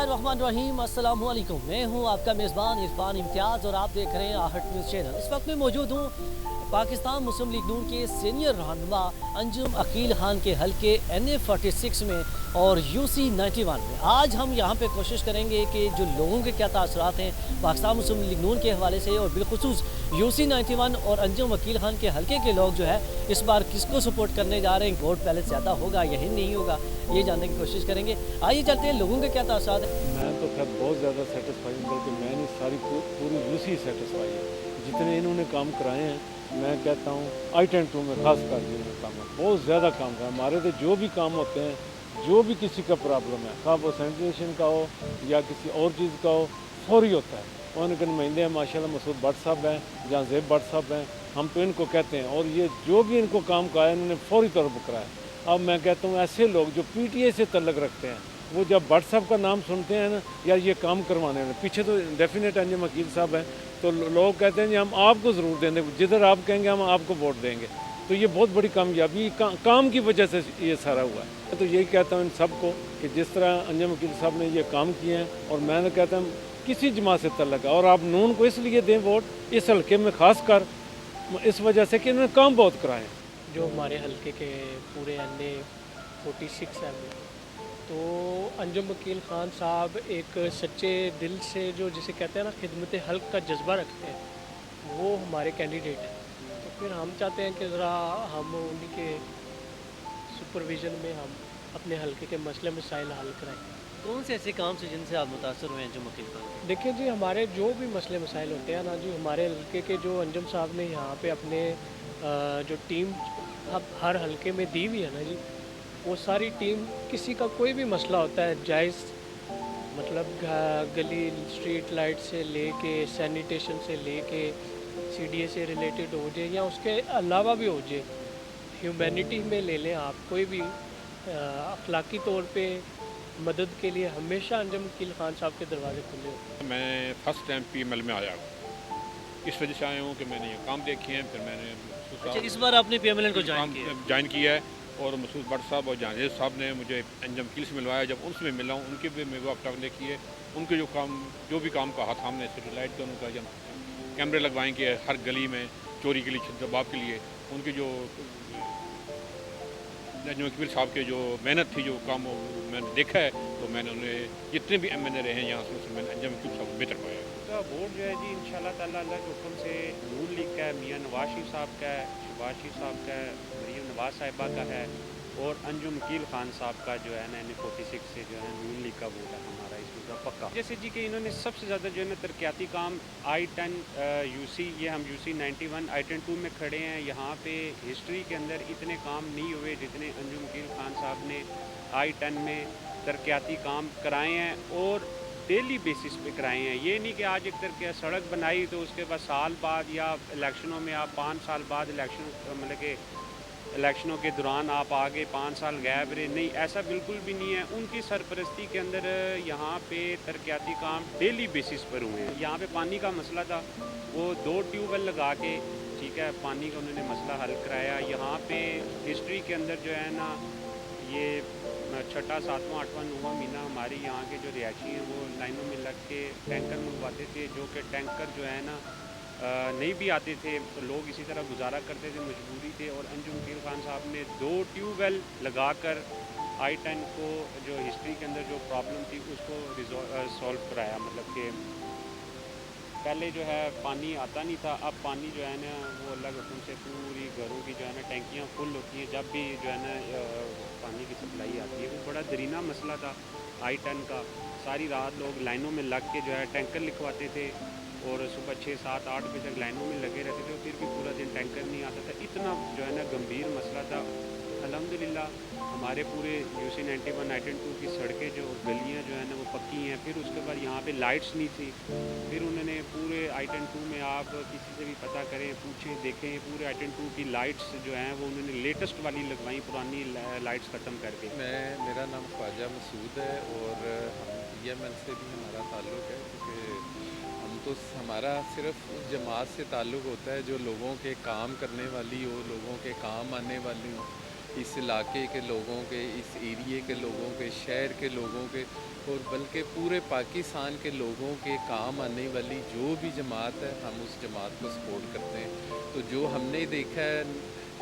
बिस्मिल्लाहिर्रहमानिर्रहीम, अस्सलामु अलैकुम। मैं हूं आपका मेज़बान इरफान इम्तियाज़ और आप देख रहे हैं आहट न्यूज़ चैनल। इस वक्त मैं मौजूद हूं पाकिस्तान मुस्लिम लीग नून के सीनियर रहनुमा अंजुम अकील खान के हल्के NA46 में और UC91 में। आज हम यहां पे कोशिश करेंगे कि जो लोगों के क्या तासरात हैं पाकिस्तान मुस्लिम लीग नून के हवाले से, और बिलखुसूस UC91 और अंजुम अकील खान के हल्के के लोग जो है इस बार किसको सपोर्ट करने जा रहे हैं, वोट पहले ज़्यादा होगा या नहीं होगा, ये जानने की कोशिश करेंगे। आइए चलते हैं लोगों के क्या तासरात हैं। मैं तो खैर बहुत ज़्यादा सेटिस्फाई हूँ, बल्कि मैंने सारी पूरी UC सेटिस्फाई है। जितने इन्होंने काम कराए हैं, मैं कहता हूँ I-10-2 में खास कर जिन्होंने काम है, बहुत ज़्यादा काम कराया। हमारे तो जो भी काम होते हैं, जो भी किसी का प्रॉब्लम है, खा वो सैनिटेशन का हो या किसी और चीज़ का हो, फौरी होता है। और उनके नुमाइंदे हैं माशाल्लाह, मसूद भट्ट साहब हैं, जहाँ ज़ेब भट्ट साहब हैं, हम तो इनको कहते हैं। और ये जो भी इनको काम कराया इन्होंने फौरी तौर पर कराया। अब मैं कहता हूँ ऐसे लोग जो PTA से तल्लक रखते हैं, वो जब भट्ट साहब का नाम सुनते हैं ना, या ये काम करवाने में पीछे तो डेफिनेट अंजुम अकील साहब हैं, तो लोग कहते हैं जी हम आपको ज़रूर देंगे, जिधर आप कहेंगे हम आपको वोट देंगे। तो ये बहुत बड़ी कामयाबी काम की वजह से ये सारा हुआ है। तो यही कहता हूँ इन सबको कि जिस तरह अंजुम अकील साहब ने ये काम किए हैं, और मैं कहता हूँ किसी जमात से तल्लक है, और आप नून को इसलिए दें वोट इस हल्के में ख़ास कर इस वजह से कि इन्होंने काम बहुत कराए हैं। जो हमारे हल्के के पूरे NA46 है, तो अंजुम वकील ख़ान साहब एक सच्चे दिल से, जो जिसे कहते हैं ना खिदमत हल्क का जज्बा रखते हैं, वो हमारे कैंडिडेट हैं। तो फिर हम चाहते हैं कि ज़रा हम उन्हीं के सुपरविज़न में हम अपने हल्के के मसले मसाइल हल कराएं। कौन से ऐसे काम से जिनसे आप मुतासर हुए हैं अंजुम अकील खान? देखिए जी, हमारे जो भी मसले मसाइल होते हैं ना जी, हमारे हल्के के जो अंजुम साहब ने यहाँ पे अपने जो टीम अब हर हल्के में दी हुई है ना जी, वो सारी टीम किसी का कोई भी मसला होता है जायज़, मतलब गली स्ट्रीट लाइट से लेके सैनिटेशन से लेके CDA से रिलेटेड हो जाए या उसके अलावा भी हो जाए, ह्यूमैनिटी में ले लें आप, कोई भी अखलाकी तौर पे मदद के लिए हमेशा अंजुम वकील खान साहब के दरवाजे खुले होते हैं। मैं फर्स्ट टाइम PML में आया हूँ, इस वजह से आया हूँ कि मैंने ये काम देखे हैं। फिर मैंने अच्छा, इस बार आपने PML को ज्वाइन किया है, और मसूद भट्ट साहब और जावेद साहब ने मुझे अंजुम वकील से मिलवाया। जब उनसे मिला हूँ, उनके भी मैं वक्त देखी है, उनके जो भी काम कहा था हमने, सिटी लाइट का उनका जब कैमरे लगवाएंगे हर गली में चोरी के लिए, छदबाब के लिए, उनकी जो अंजुम वकील साहब के जो मेहनत थी, जो काम मैंने देखा है, तो मैंने उन्हें जितने भी MNA रहे हैं यहाँ से मैंने अंजुम वकील साहब को बेहतर पाया। का वोट जो है जी इंशाल्लाह ताला अल्लाह के हुक्म से नून लीग का है, मियाँ नवाज शरीफ साहब का है, शहबाज शरीफ साहब का है, मरीम नवाज साहिबा का है, और अंजुम वकील खान साहब का जो है ना NA46 से जो है नून लीग का वोट है हमारा इसमें का पक्का। जैसे जी कि इन्होंने सबसे ज़्यादा जो है ना तरक्याती काम I-10 UC, ये हम UC91 I-10-2 में खड़े हैं। यहाँ पे हिस्ट्री के अंदर इतने काम नहीं हुए जितने अंजुम वकील खान साहब ने I-10 में तरक्याती काम कराए हैं, और डेली बेसिस पे कराए हैं। ये नहीं कि आज एक तरह सड़क बनाई तो उसके बाद साल बाद या इलेक्शनों में आप 5 साल बाद इलेक्शन, मतलब कि इलेक्शनों के दौरान आप आगे 5 साल गैप रहे, नहीं, ऐसा बिल्कुल भी नहीं है। उनकी सरपरस्ती के अंदर यहाँ पे तरक्याती काम डेली बेसिस पर हुए हैं। यहाँ पे पानी का मसला था, वो 2 ट्यूबवेल लगा के, ठीक है, पानी का उन्होंने मसला हल कराया। यहाँ पे हिस्ट्री के अंदर जो है ना, ये 6, 7, 8, 9वां महीना हमारे यहाँ के जो रिहायशी हैं वो लाइनों में लग के टैंकर मंगवाते थे, जो कि टैंकर जो है ना नहीं भी आते थे, तो लोग इसी तरह गुजारा करते थे, मजबूरी थे। और अंजुम वकील खान साहब ने 2 ट्यूबवेल लगाकर I-10 को, जो हिस्ट्री के अंदर जो प्रॉब्लम थी उसको सॉल्व कराया। मतलब कि पहले जो है पानी आता नहीं था, अब पानी जो है ना वो अल्लाह के हुक्म से पूरी घरों की जो है ना टैंकियाँ फुल होती हैं। जब भी जो है ना पानी की सप्लाई आती है, वो बड़ा दरीना मसला था I-10 का। सारी रात लोग लाइनों में लग के जो है टैंकर लिखवाते थे, और सुबह 6, 7, 8 बजे तक लाइनों में लगे रहते थे, फिर भी पूरा दिन टैंकर नहीं आता था। इतना जो है ना गंभीर मसला था। अल्हम्दुलिल्लाह हमारे पूरे UC91 I-10-2 की सड़कें, जो गलियां जो है ना वो पक्की हैं। फिर उसके बाद यहाँ पे लाइट्स नहीं थी, फिर उन्होंने पूरे I-10-2 में, आप किसी से भी पता करें, पूछें, देखें, पूरे I-10-2 की लाइट्स जो हैं वो उन्होंने लेटेस्ट वाली लगवाई, पुरानी लाइट्स ख़त्म करके। मेरा नाम ख्वाजा मसूद है, और हम PML से भी हमारा ताल्लुक़ है, क्योंकि हम तो हमारा सिर्फ उस जमात से ताल्लुक़ होता है जो लोगों के काम करने वाली हो, लोगों के काम आने वाली हो। इस इलाके के लोगों के, इस एरिए के लोगों के, शहर के लोगों के और बल्कि पूरे पाकिस्तान के लोगों के काम आने वाली जो भी जमात है, हम उस जमात को सपोर्ट करते हैं। तो जो हमने देखा है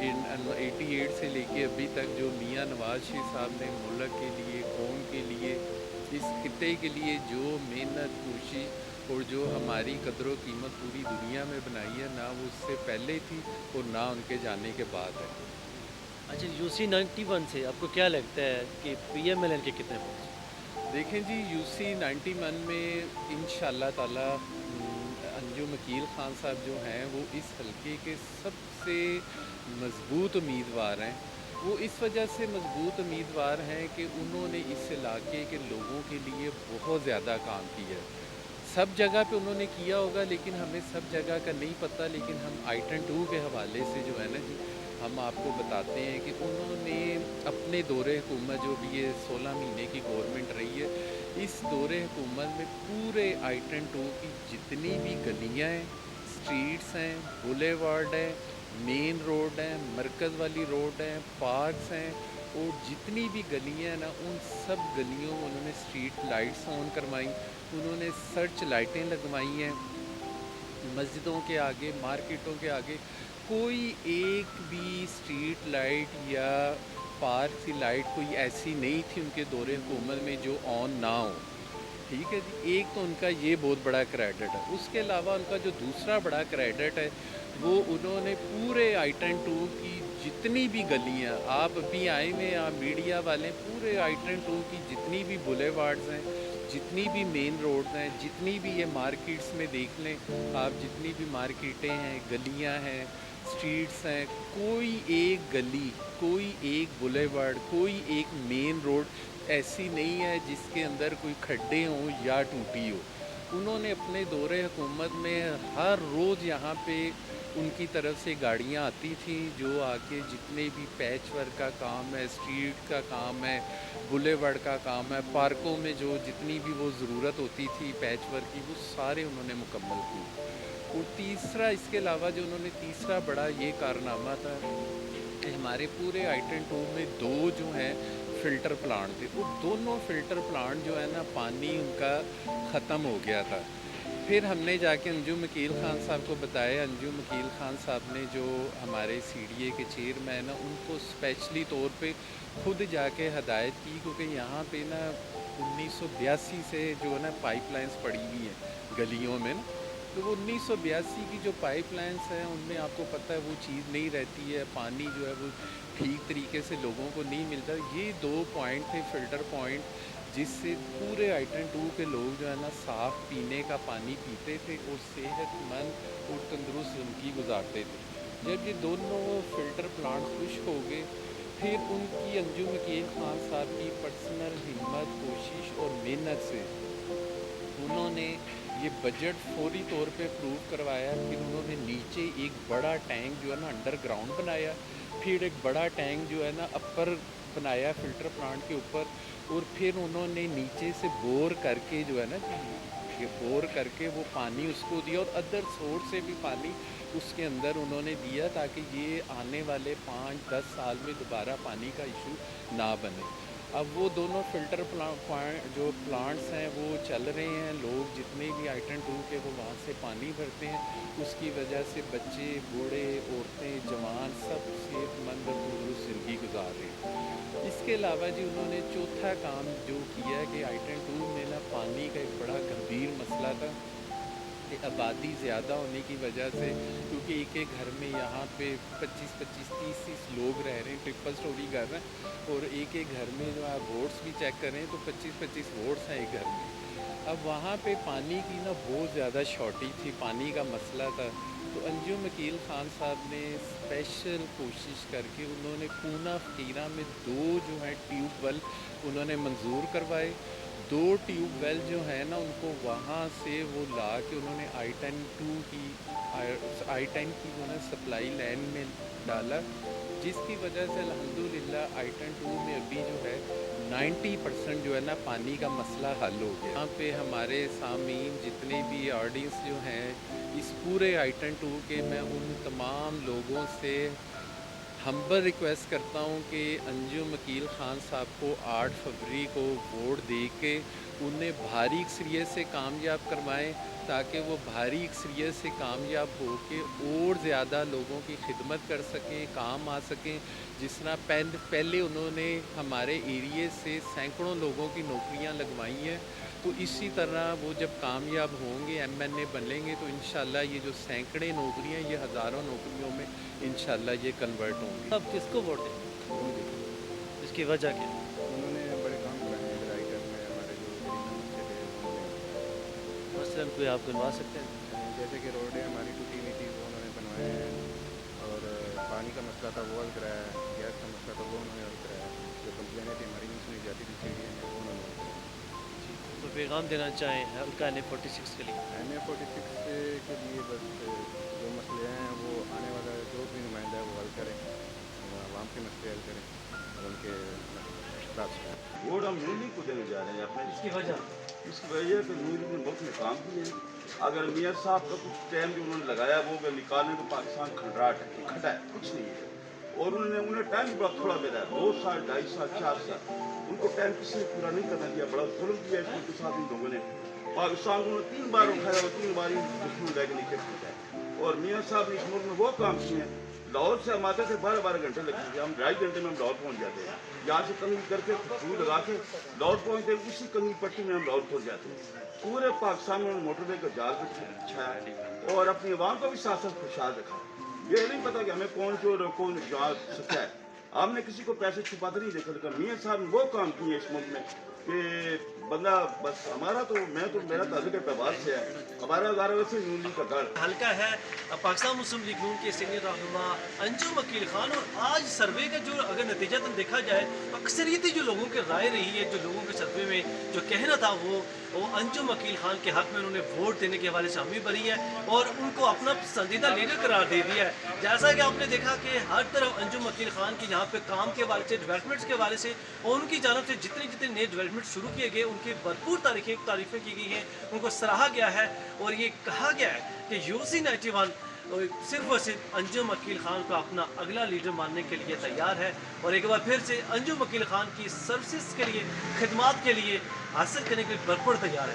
इन 88 से लेके अभी तक, जो मियाँ नवाज शरीफ साहब ने मुल्क के लिए, कौम के लिए, इस खिते के लिए जो मेहनत, कोशिश और जो हमारी कदर व कीमत पूरी दुनिया में बनाई है, ना वो उससे पहले थी और ना उनके जाने के बाद है। अच्छा, UC 91 से आपको क्या लगता है कि PMLN के कितने वोट्स? देखें जी, UC 91 में इंशाअल्लाह ताला अंजुम अकील ख़ान साहब जो हैं वो इस हलके के सबसे मज़बूत उम्मीदवार हैं। वो इस वजह से मज़बूत उम्मीदवार हैं कि उन्होंने इस इलाके के लोगों के लिए बहुत ज़्यादा काम किया है। सब जगह पे उन्होंने किया होगा लेकिन हमें सब जगह का नहीं पता, लेकिन हम आइटन 2 के हवाले से जो है ना जी, हम आपको बताते हैं कि उन्होंने अपने दौरे हुकूमत, जो भी ये 16 महीने की गवर्नमेंट रही है, इस दौरे हुकूमत में पूरे आइटन 2 की जितनी भी गलियाँ हैं, स्ट्रीट्स हैं, बुलेवार्ड हैं, मेन रोड हैं, मरकज़ वाली रोड हैं, पार्क्स हैं और जितनी भी गलियाँ हैं ना, उन सब गलियों में उन्होंने स्ट्रीट लाइट्स ऑन करवाई, उन्होंने सर्च लाइटें लगवाई हैं। मस्जिदों के आगे, मार्केटों के आगे कोई एक भी स्ट्रीट लाइट या पार्क की लाइट कोई ऐसी नहीं थी उनके दौरे हुकूमत में जो ऑन ना हो। ठीक है जी, एक तो उनका ये बहुत बड़ा क्रेडिट है। उसके अलावा उनका जो दूसरा बड़ा क्रेडिट है, वो उन्होंने पूरे आइटन 2 की जितनी भी गलियाँ, आप अभी आए हुए आप मीडिया वाले, पूरे आइटन 2 की जितनी भी बुलेवार्ड्स हैं, जितनी भी मेन रोड्स हैं, जितनी भी ये मार्केट्स में देख लें आप, जितनी भी मार्केटें हैं, गलियाँ हैं, स्ट्रीट्स हैं, कोई एक गली, कोई एक बुलेवार्ड, कोई एक मेन रोड ऐसी नहीं है जिसके अंदर कोई खड्डे हों या टूटी हो। उन्होंने अपने दौरे हुकूमत में हर रोज़ यहाँ पे उनकी तरफ से गाड़ियाँ आती थी जो आके जितने भी पैच वर्क का काम है, स्ट्रीट का काम है, बुलेवार्ड का काम है, पार्कों में जो जितनी भी वो ज़रूरत होती थी पैच वर्क की, वो सारे उन्होंने मुकम्मल की। और तीसरा, इसके अलावा जो उन्होंने तीसरा बड़ा ये कारनामा था कि हमारे पूरे आइटन 2 में 2 जो हैं फ़िल्टर प्लांट थे, वो दोनों फ़िल्टर प्लांट जो है ना, पानी उनका ख़त्म हो गया था। फिर हमने जाके अंजुम अकील ख़ान साहब को बताया। अंजुम अकील ख़ान साहब ने, जो हमारे CDA के चेयरमैन हैं, उनको स्पेशली तौर पे खुद जाके हदायत की, क्योंकि यहाँ पे ना 1982 से जो है ना पाइपलाइंस पड़ी हुई हैं गलियों में ना, तो वो 1982 की जो पाइपलाइंस हैं उनमें आपको पता है वो चीज़ नहीं रहती है, पानी जो है वो ठीक तरीके से लोगों को नहीं मिलता। ये 2 पॉइंट थे, फ़िल्टर पॉइंट, जिससे पूरे आइटन 2 के लोग जो है ना साफ़ पीने का पानी पीते थे और सेहतमंद और तंदुरुस्त ज़िंदगी गुजारते थे। जब ये दोनों फ़िल्टर प्लांट खुश्क हो गए, फिर उनकी अंजुम अकील ख़ान साहब की पर्सनल हिम्मत, कोशिश और मेहनत से उन्होंने ये बजट फौरी तौर पे अप्रूव करवाया। फिर उन्होंने नीचे एक बड़ा टैंक जो है ना अंडरग्राउंड बनाया, फिर एक बड़ा टैंक जो है ना अपर बनाया फ़िल्टर प्लांट के ऊपर, और फिर उन्होंने नीचे से बोर करके जो है ना, ये बोर करके वो पानी उसको दिया और अदर सोर्स से भी पानी उसके अंदर उन्होंने दिया, ताकि ये आने वाले 5-10 साल में दोबारा पानी का इशू ना बने। अब वो दोनों फ़िल्टर जो प्लांट्स हैं वो चल रहे हैं, लोग जितने भी आइटन 2 के वो वहाँ से पानी भरते हैं, उसकी वजह से बच्चे, बूढ़े, औरतें, जवान सब सेहतमंद और तंदुरुस्त ज़िंदगी गुजार रहे हैं। इसके अलावा जी उन्होंने चौथा काम जो किया कि आइटन 2 में ना पानी का एक बड़ा गंभीर मसला था कि आबादी ज़्यादा होने की वजह से, क्योंकि एक एक घर में यहाँ पे 25-25, 30-30 लोग रह रहे हैं, ट्रिपल स्टोरी घर हैं, और एक एक घर में जो आप वोट्स भी चेक करें तो 25-25 वोट्स हैं एक घर में। अब वहाँ पे पानी की ना बहुत ज़्यादा शॉर्टेज थी, पानी का मसला था। तो अंजुम अकील ख़ान साहब ने स्पेशल कोशिश करके उन्होंने पूना फ़कीरा में 2 जो हैं ट्यूबवेल उन्होंने मंजूर करवाए। 2 ट्यूबवेल जो है ना उनको वहाँ से वो ला के उन्होंने आइटन 2 की I-10 की जो है सप्लाई लाइन में डाला, जिसकी वजह से अल्हम्दुलिल्लाह आइटन 2 में अभी जो है 90% जो है ना पानी का मसला हल हो गया। यहाँ पे हमारे सामीन जितने भी ऑडियंस जो हैं इस पूरे आइटन 2 के, मैं उन तमाम लोगों से हम्बल रिक्वेस्ट करता हूँ कि अंजुम अकील ख़ान साहब को 8 फरवरी को वोट दे के उन्हें भारी अक्सरियत से कामयाब करवाएं, ताकि वो भारी अक्सरियत से कामयाब हो के और ज़्यादा लोगों की खिदमत कर सकें, काम आ सकें। जिस तरह पहले उन्होंने हमारे एरिए से सैकड़ों लोगों की नौकरियां लगवाई हैं, तो इसी तरह वो जब कामयाब होंगे, MNA बनेंगे, तो इंशाल्लाह ये जो सैकड़े नौकरियां, ये हज़ारों नौकरियों में इंशाल्लाह ये कन्वर्ट होंगी। अब किसको वोट दें, इसकी वजह क्या है? उन्होंने बड़े काम कराए हैं रायगढ़ में, हमारे जो गरीब बच्चे थे उन्होंने, मसलन कोई आप गिनवा सकते हैं? जैसे कि रोडें हमारी टूटी हुई थी वो उन्होंने बनवाए हैं, और पानी का मसला था वो हल कराया है, गैस का मसला था वो उन्होंने हल कराया है, जो कंप्लेनें थी हमारी उसमें जाती थी सीढ़ियाँ हैं वो उन्होंने हल कराया। तो पैगाम देना चाहें हल्का NA46 के लिए? NA46 के लिए बस जो मसले हैं वो आने वाला जो भी नुमाइंदा है वो हल करें, आवाम के मसले हल करें और उनके मसला। वोट हम नूर लीग को देने जा रहे हैं अपने। इसकी वजह है कि नूर लीग ने बहुत में काम किए हैं। अगर मियाँ साहब का कुछ टाइम जो उन्होंने लगाया वो अगर निकालने तो पाकिस्तान खंडराट है, इकट्ठा है, कुछ नहीं है। और उन्हें टाइम बड़ा थोड़ा मिला है, 2 साल 2.5 साल 4 साल, उनको टाइम किसी ने पूरा नहीं करना दिया। बड़ा जुल्म किया इसके साथ इन लोगों ने। पाकिस्तान को 3 बार उठाया और 3 बार दुश्मन रह के नीचे पहुँचा। और मियाँ साहब ने इस मुल्क में वो काम किए हैं। लाहौर से हम आते थे 12-12 घंटे लगते थे, हम 2.5 घंटे में हम लाहौर पहुँच जाते हैं। यहाँ से कंगी करके दूर लगा के लाहौर पहुँचते, उसी कंगी पट्टी में हम लाहौर पहुँच जाते हैं। पूरे पाकिस्तान में मोटरवे का जाल बिछाया और अपनी आवाम को भी साथ साथ खुशहाल रखा। ये नहीं पता कि हमें कौन चोर और कौन जाल सच्चा है। हमने किसी को पैसे छुपाते नहीं देखा, लेकिन मियाँ साहब ने वो काम किए इस मुल्क में कि बंदा बस हमारा तो मेरा ताल्लुक व्यवहार से है, हमारा 11 वैसे नून लीग का गढ़ हल्का है पाकिस्तान मुस्लिम लीग नून के सीनियर रहनुमा अंजुम अकील खान। और आज सर्वे का जो अगर नतीजा तो देखा जाए, अक्सरियती जो लोगों की राय रही है, जो लोगों के सर्वे में जो कहना था वो अंजुम अकील खान के हक में उन्होंने वोट देने के हवाले से हामी भरी है और उनको अपना पसंदीदा लीडर करार दे दिया है। जैसा कि आपने देखा कि हर तरफ अंजुम अकील खान की यहाँ पे काम के हवाले से, डेवलपमेंट्स के हवाले से और उनकी जानब से जितने नए डेवलपमेंट शुरू किए गए उनकी भरपूर तारीफें की गई हैं, उनको सराहा गया है। और ये कहा गया है कि UC 91 सिर्फ और सिर्फ अंजुम अकील खान को अपना अगला लीडर मानने के लिए तैयार है और एक बार फिर से अंजुम अकील खान की सर्विसेज के लिए, खिदमात के लिए हासिल करने के लिए भरपूर तैयार है।